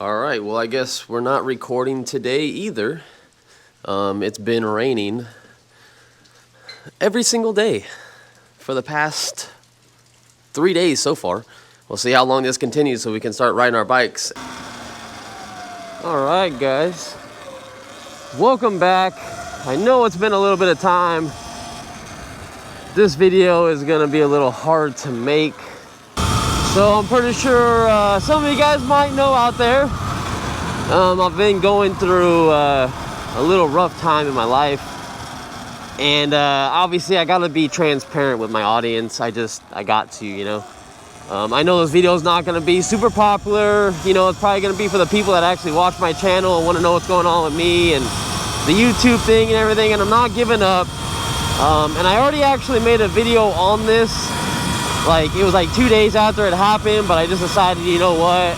Alright, well I guess we're not recording today either. It's been raining every single day for the past 3 days so far. We'll see how long this continues so we can start riding our bikes. Alright guys, welcome back. I know it's been a little bit of time. This video is gonna be a little hard to make. So I'm pretty sure some of you guys might know out there. I've been going through a little rough time in my life. And obviously I gotta be transparent with my audience. I got to, you know. I know this video is not gonna be super popular. You know, it's probably gonna be for the people that actually watch my channel and wanna know what's going on with me and the YouTube thing and everything, and I'm not giving up. And I already actually made a video on this. Like, it was like 2 days after it happened, but I just decided, you know what,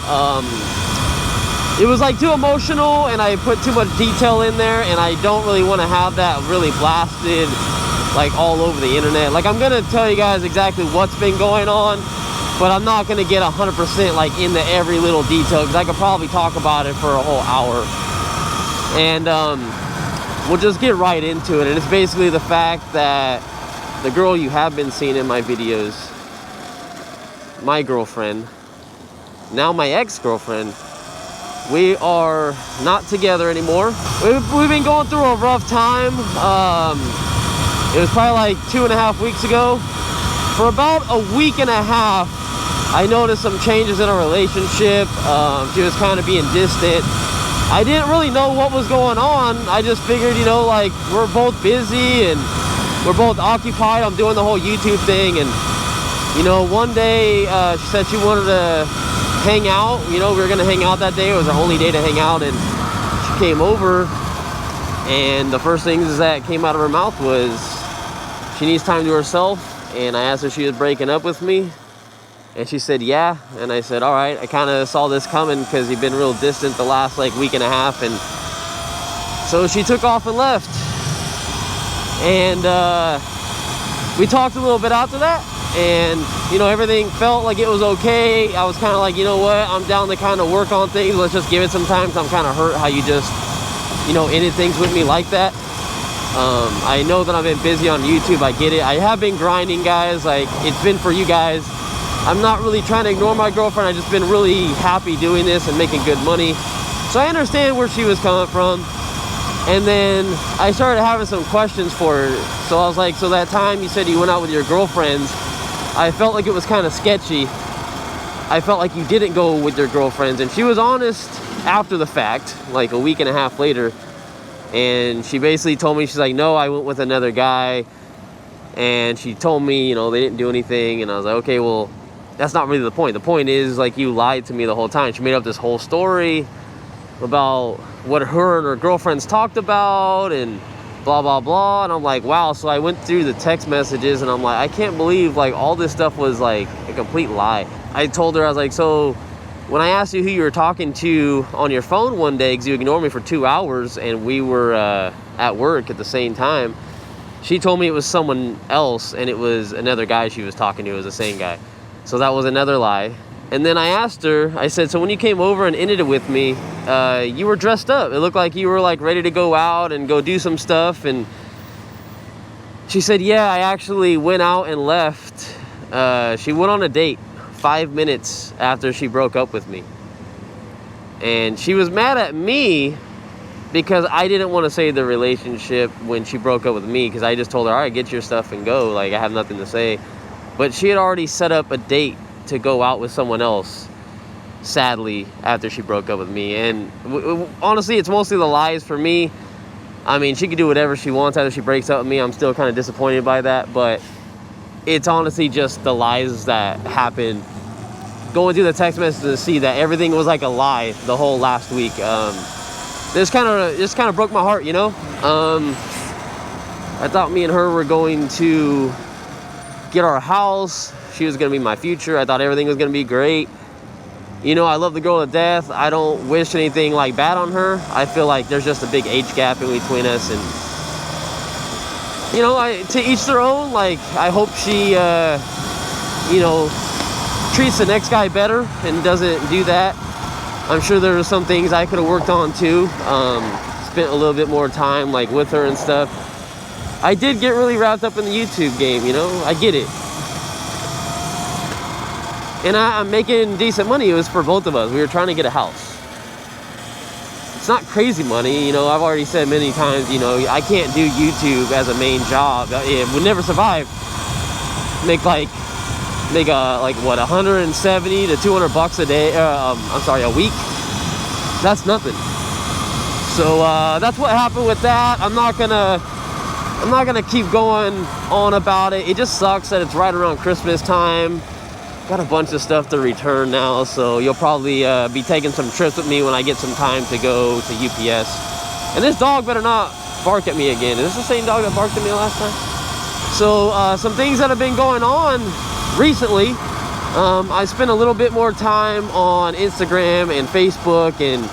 it was like too emotional and I put too much detail in there, and I don't really want to have that really blasted like all over the internet. Like, I'm gonna tell you guys exactly what's been going on, but I'm not gonna get 100% like into every little detail, because I could probably talk about it for a whole hour. And we'll just get right into it. And it's basically the fact that the girl you have been seeing in my videos, my girlfriend, now my ex-girlfriend, we are not together anymore. We've been going through a rough time. It was probably like 2.5 weeks ago. For about a week and a half, I noticed some changes in our relationship. She was kind of being distant. I didn't really know what was going on. I just figured, you know, like, we're both busy and we're both occupied. I'm doing the whole YouTube thing, and you know, one day she said she wanted to hang out. You know, we were gonna hang out that day. It was our only day to hang out, and she came over, and the first things that came out of her mouth was she needs time to herself. And I asked her if she was breaking up with me, and she said yeah. And I said, all right. I kind of saw this coming because you've been real distant the last like week and a half. And so she took off and left, and we talked a little bit after that. And, you know, everything felt like it was okay. I was kind of like, you know what, I'm down to kind of work on things. Let's just give it some time, 'cause I'm kind of hurt how you just, you know, ended things with me like that. I know that I've been busy on YouTube. I get it. I have been grinding, guys. Like, it's been for you guys. I'm not really trying to ignore my girlfriend. I've just been really happy doing this and making good money. So I understand where she was coming from. And then I started having some questions for her. So I was like, so that time you said you went out with your girlfriends, I felt like it was kind of sketchy. I felt like you didn't go with your girlfriends. And she was honest after the fact, like a week and a half later. And she basically told me, she's like, no, I went with another guy. And she told me, you know, they didn't do anything. And I was like, okay, well, that's not really the point. The point is, like, you lied to me the whole time. She made up this whole story about what her and her girlfriends talked about and blah blah blah. And I'm like, wow. So I went through the text messages, and I'm like, I can't believe like all this stuff was like a complete lie. I told her, I was like, so when I asked you who you were talking to on your phone one day, because you ignored me for 2 hours and we were at work at the same time, she told me it was someone else, and it was another guy she was talking to. It was the same guy. So that was another lie. And then I asked her, I said, so when you came over and ended it with me, you were dressed up. It looked like you were like ready to go out and go do some stuff. And she said, yeah, I actually went out and left. She went on a date 5 minutes after she broke up with me. And she was mad at me because I didn't want to save the relationship when she broke up with me, because I just told her, all right, get your stuff and go. Like, I have nothing to say. But she had already set up a date to go out with someone else, sadly, after she broke up with me. And honestly, it's mostly the lies for me. I mean, she could do whatever she wants after she breaks up with me. I'm still kind of disappointed by that, but it's honestly just the lies that happened. Going through the text messages to see that everything was like a lie the whole last week. This kind of broke my heart, you know. I thought me and her were going to get our house. She was gonna be my future. I thought everything was gonna be great. You know, I love the girl to death. I don't wish anything like bad on her. I feel like there's just a big age gap in between us, and you know, to each their own. Like, I hope she, you know, treats the next guy better and doesn't do that. I'm sure there were some things I could have worked on too. Spent a little bit more time like with her and stuff. I did get really wrapped up in the YouTube game, you know, I get it. And I'm making decent money. It was for both of us. We were trying to get a house. It's not crazy money, you know. I've already said many times, you know, I can't do YouTube as a main job. It would never survive. Make what, 170 to 200 bucks a day. I'm sorry, a week. That's nothing. So that's what happened with that. I'm not gonna keep going on about it. It just sucks that it's right around Christmas time. Got a bunch of stuff to return now, so you'll probably be taking some trips with me when I get some time to go to UPS. And this dog better not bark at me again. Is this the same dog that barked at me last time? So some things that have been going on recently. I spent a little bit more time on Instagram and Facebook, and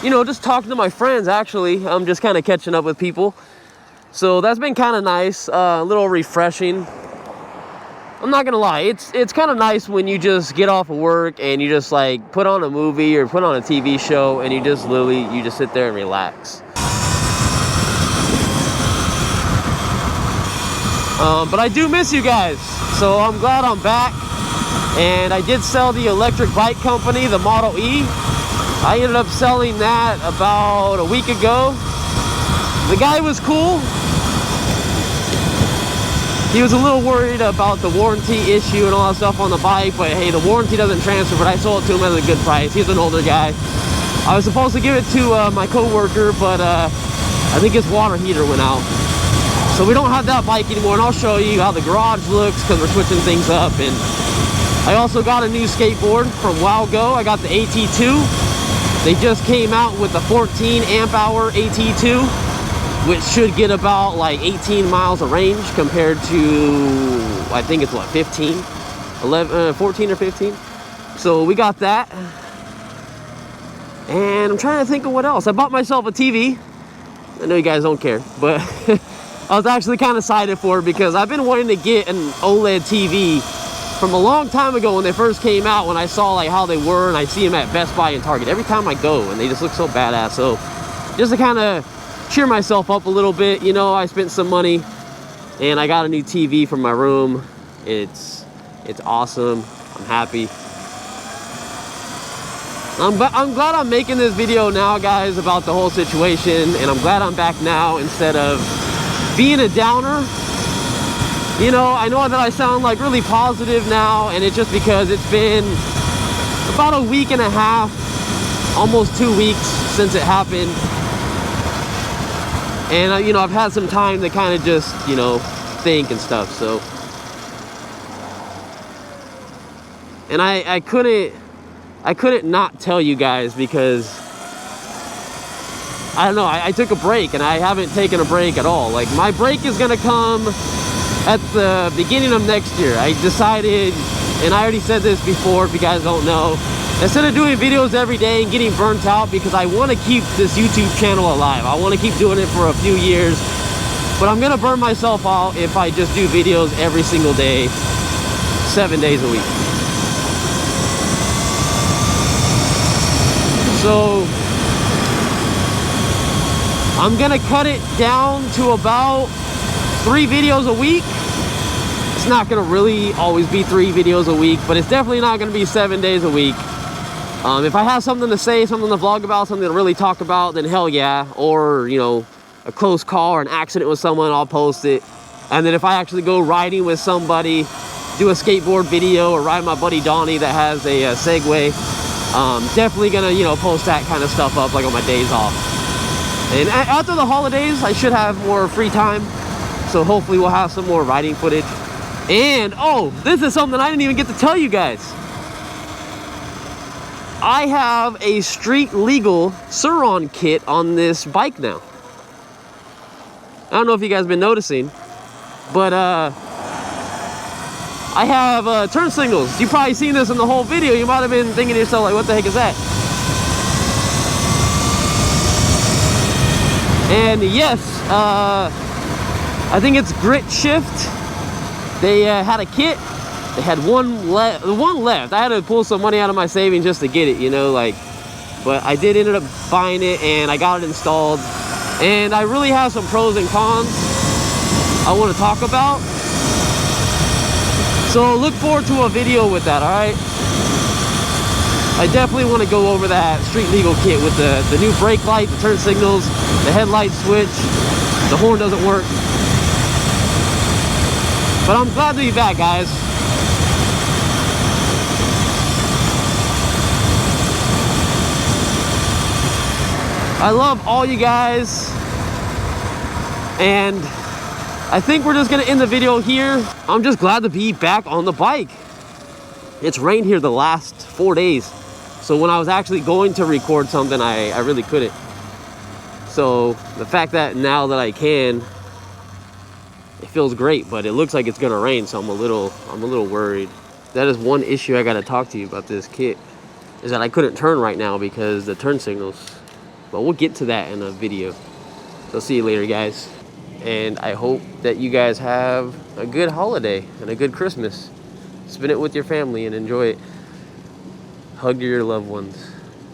you know, just talking to my friends. Actually, I'm just kind of catching up with people. So that's been kind of nice, a little refreshing. I'm not gonna lie, it's kind of nice when you just get off of work and you just like put on a movie or put on a TV show and you just sit there and relax. But I do miss you guys, so I'm glad I'm back. And I did sell the electric bike company, the Model E. I ended up selling that about a week ago. The guy was cool. He was a little worried about the warranty issue and all that stuff on the bike, but hey, the warranty doesn't transfer, but I sold it to him at a good price. He's an older guy. I was supposed to give it to my coworker, but I think his water heater went out. So we don't have that bike anymore, and I'll show you how the garage looks because we're switching things up. And I also got a new skateboard from WowGo. I got the AT2. They just came out with the 14 amp hour AT2, which should get about like 18 miles of range compared to, I think it's what, 14 or 15. So we got that. And I'm trying to think of what else. I bought myself a TV. I know you guys don't care, but I was actually kind of excited for it because I've been wanting to get an OLED TV from a long time ago when they first came out, when I saw like how they were, and I see them at Best Buy and Target every time I go, and they just look so badass. So just to kind of cheer myself up a little bit, you know, I spent some money and I got a new TV for my room. It's awesome. I'm happy. I'm glad I'm making this video now, guys, about the whole situation, and I'm glad I'm back now instead of being a downer. You know, I know that I sound like really positive now, and it's just because it's been about a week and a half, almost 2 weeks since it happened. And, you know, I've had some time to kind of just, you know, think and stuff, so. And I couldn't not tell you guys because, I don't know, I took a break, and I haven't taken a break at all. Like, my break is gonna come at the beginning of next year. I decided, and I already said this before if you guys don't know, instead of doing videos every day and getting burnt out, because I want to keep this YouTube channel alive. I want to keep doing it for a few years, but I'm gonna burn myself out if I just do videos every single day, 7 days a week. So I'm gonna cut it down to about 3 videos a week. It's not gonna really always be 3 videos a week, but it's definitely not gonna be 7 days a week. If I have something to say, something to vlog about, something to really talk about, then hell yeah. Or, you know, a close call or an accident with someone, I'll post it. And then if I actually go riding with somebody, do a skateboard video, or ride my buddy Donnie that has a Segway, definitely gonna, you know, post that kind of stuff up like on my days off. And after the holidays, I should have more free time. So hopefully we'll have some more riding footage. And, oh, this is something I didn't even get to tell you guys. I have a street legal Sur-Ron kit on this bike now. I don't know if you guys have been noticing, but I have turn signals. You've probably seen this in the whole video. You might have been thinking to yourself, like, what the heck is that? And yes, I think it's Grit Shift. They had a kit. They had one left. I had to pull some money out of my savings just to get it, you know, like, but I did end up buying it and I got it installed. And I really have some pros and cons I want to talk about. So look forward to a video with that, all right? I definitely want to go over that street legal kit with the new brake light, the turn signals, the headlight switch, the horn doesn't work. But I'm glad to be back, guys. I love all you guys, and I think we're just gonna end the video here. I'm just glad to be back on the bike. It's rained here the last 4 days, so when I was actually going to record something, I really couldn't. So the fact that now that I can, it feels great, but it looks like it's gonna rain, so I'm a little worried. That is one issue I gotta talk to you about this kit, is that I couldn't turn right now because the turn signals. But we'll get to that in a video. So see you later, guys. And I hope that you guys have a good holiday and a good Christmas. Spend it with your family and enjoy it. Hug your loved ones.